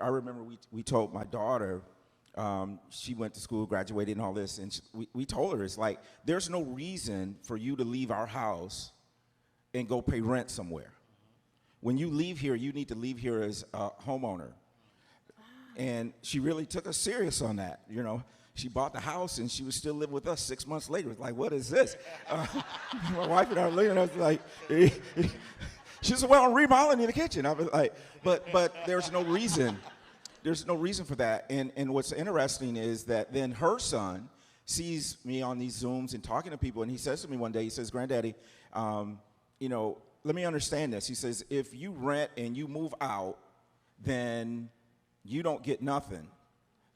I remember we told my daughter, she went to school, graduated, and all this, and we told her, it's like, there's no reason for you to leave our house and go pay rent somewhere. When you leave here, you need to leave here as a homeowner. And she really took us serious on that, you know. She bought the house, and she was still living with us 6 months later. It's like, what is this? My wife and I were looking at us like, she said, well, I'm remodeling in the kitchen. I was like, but there's no reason. There's no reason for that. And what's interesting is that then her son sees me on these Zooms and talking to people, and he says to me one day, he says, Granddaddy, you know, let me understand this. He says, if you rent and you move out, then you don't get nothing.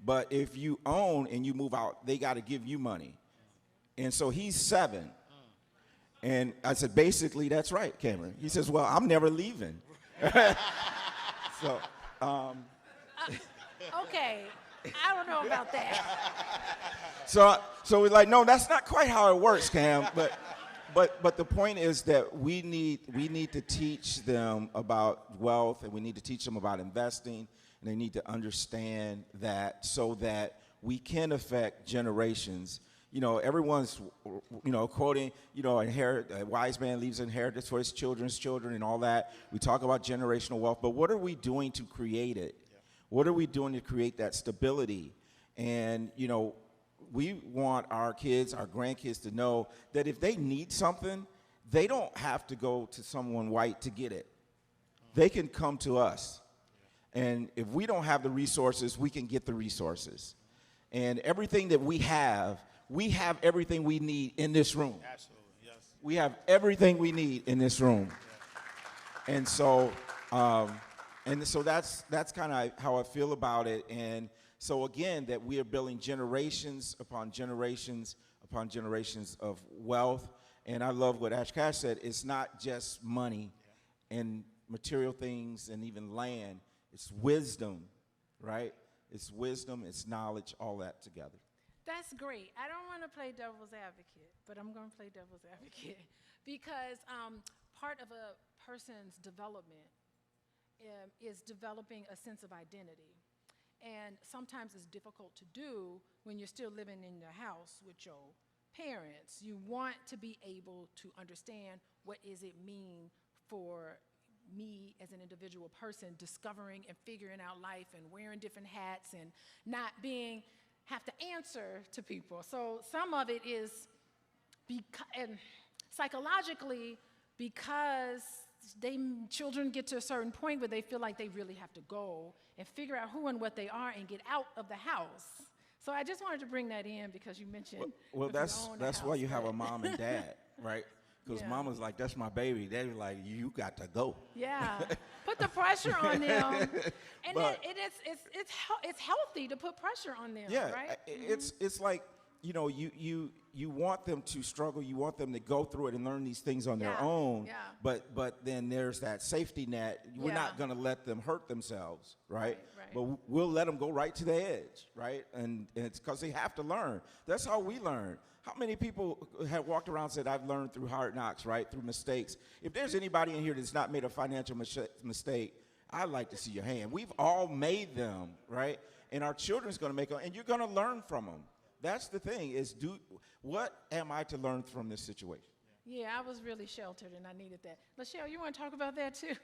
But if you own and you move out, they got to give you money. And so he's 7. And I said, basically, that's right, Cameron. He says, well, I'm never leaving. So, okay, I don't know about that. so we're like, no, that's not quite how it works, Cam. But the point is that we need to teach them about wealth, and we need to teach them about investing, and they need to understand that so that we can affect generations. You know, everyone's, you know, quoting, you know, a wise man leaves inheritance for his children's children and all that. We talk about generational wealth, but what are we doing to create it? Yeah. What are we doing to create that stability? And, you know, we want our kids, our grandkids to know that if they need something, they don't have to go to someone white to get it. They can come to us. And if we don't have the resources, we can get the resources. And everything that we have everything we need in this room. Absolutely, yes. We have everything we need in this room. Yeah. And so that's kind of how I feel about it. And so again, that we are building generations upon generations upon generations of wealth. And I love what Ash Cash said. It's not just money and material things and even land. It's wisdom, right? It's wisdom, it's knowledge, all that together. That's great. I don't want to play devil's advocate, but I'm going to play devil's advocate because part of a person's development is developing a sense of identity. And sometimes it's difficult to do when you're still living in your house with your parents. You want to be able to understand what does it mean for me as an individual person discovering and figuring out life and wearing different hats and not have to answer to people. So some of it is and psychologically because children get to a certain point where they feel like they really have to go and figure out who and what they are and get out of the house. So I just wanted to bring that in because you mentioned. Well, that's why you have a mom and dad, right? Because mama's like, that's my baby. They're like, you got to go. Yeah, put the pressure on them, and it's healthy to put pressure on them. Yeah, right? It's like, you know, you want them to struggle. You want them to go through it and learn these things on their own. Yeah. But then there's that safety net. We're not going to let them hurt themselves, right? Right. But we'll let them go right to the edge, right? And it's because they have to learn. That's how we learn. How many people have walked around and said, I've learned through hard knocks, right? Through mistakes. If there's anybody in here that's not made a financial mistake, I'd like to see your hand. We've all made them, right? And our children's going to make them, and you're going to learn from them. That's the thing, is what am I to learn from this situation? Yeah, I was really sheltered, and I needed that. Lachelle, you want to talk about that, too?